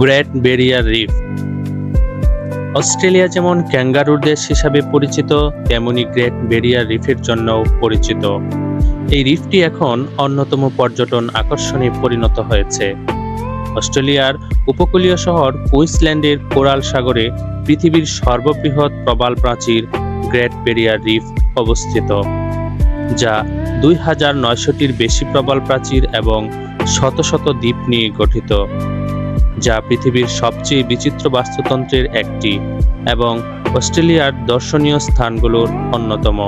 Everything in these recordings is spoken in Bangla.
Great Barrier reef. অস্ট্রেলিয়া যেমন ক্যাঙ্গারুর দেশ হিসাবে পরিচিত, তেমনি গ্রেট ব্যারিয়ার রিফের জন্যও পরিচিত। এই রিফটি এখন অন্যতম পর্যটন আকর্ষণে পরিণত হয়েছে। অস্ট্রেলিয়ার উপকূলীয় শহর কুইন্সল্যান্ডের কোরাল সাগরে পৃথিবীর সর্ববৃহৎ প্রবাল প্রাচীর গ্রেট ব্যারিয়ার রিফ অবস্থিত, যা ২,৯০০টির বেশি প্রবাল প্রাচীর এবং শত শত দ্বীপ নিয়ে গঠিত, যা পৃথিবীর সবচেয়ে বিচিত্র বাস্তুতন্ত্রের একটি এবং অস্ট্রেলিয়ার দর্শনীয় স্থানগুলোর অন্যতম।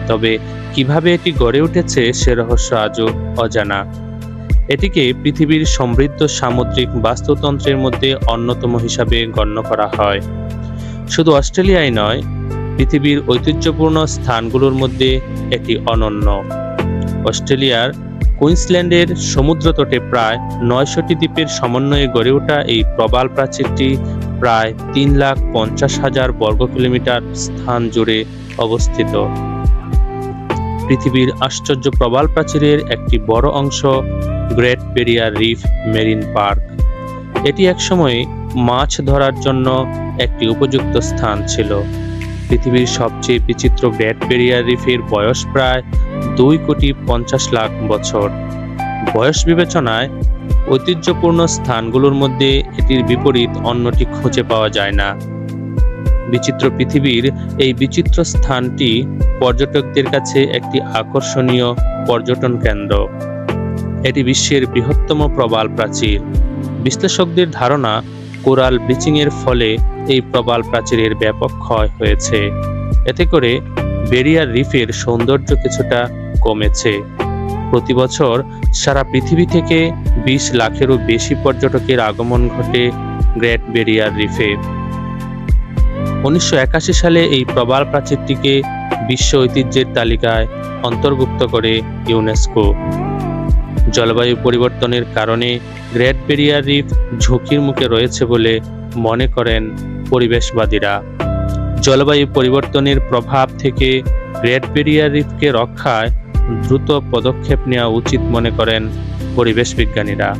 তবে কিভাবে এটি গড়ে উঠেছে সে রহস্য আজও অজানা। এটিকে পৃথিবীর সমৃদ্ধ সামুদ্রিক বাস্তুতন্ত্রের মধ্যে অন্যতম হিসাবে গণ্য করা হয়। শুধু অস্ট্রেলিয়ায় নয়, পৃথিবীর ঐতিহ্যপূর্ণ স্থানগুলোর মধ্যে এটি অনন্য। অস্ট্রেলিয়ার কুইন্সল্যান্ডের সমুদ্রতটে প্রায় ৯০০টি দ্বীপের সমন্বয়ে গড়ে ওঠা এই প্রবাল প্রাচীরটি প্রায় ৩,৫০,০০০ বর্গ কিলোমিটার স্থান জুড়ে অবস্থিত। পৃথিবীর আশ্চর্য প্রবাল প্রাচীরের একটি বড় অংশ Great Barrier Reef Marine Park. এটি একসময় মাছ ধরার জন্য একটি উপযুক্ত স্থান ছিল। পৃথিবীর সবচেয়ে বিচিত্র গ্রেট ব্যারিয়ার রিফের বয়স প্রায় ২,৫০,০০,০০০ বছর। বয়স বিবেচনায় ঐতিহ্যপূর্ণ স্থানগুলোর মধ্যে এটির বিপরীত অন্যটি খুঁজে পাওয়া যায় না। বিচিত্র পৃথিবীর এই বিচিত্র স্থানটি পর্যটকদের কাছে একটি আকর্ষণীয় পর্যটন কেন্দ্র। এটি বিশ্বের বৃহত্তম প্রবাল প্রাচীর। বিশ্লেষকদের ধারণা, কোরাল ব্লিচিংয়ের ফলে এই প্রবাল প্রাচীরের ব্যাপক ক্ষয় হয়েছে। এতে করে ব্যারিয়ার রিফের সৌন্দর্য কিছুটা কমেছে। প্রতি বছর সারা পৃথিবী থেকে ২০ লাখেরও বেশি পর্যটকের আগমন ঘটে গ্রেট ব্যারিয়ার রিফে। ১৯৮১ সালে এই প্রবাল প্রাচীরটিকে বিশ্ব ঐতিহ্যের তালিকায় অন্তর্ভুক্ত করে ইউনেস্কো। জলবায়ু পরিবর্তনের কারণে গ্রেট ব্যারিয়ার রিফ ঝুঁকির মুখে রয়েছে বলে মনে করেন পরিবেশবাদীরা। জলবায়ু পরিবর্তনের প্রভাব থেকে গ্রেট ব্যারিয়ার রিফকে রক্ষায় দ্রুত পদক্ষেপ নেওয়া উচিত মনে করেন পরিবেশ বিজ্ঞানীরা।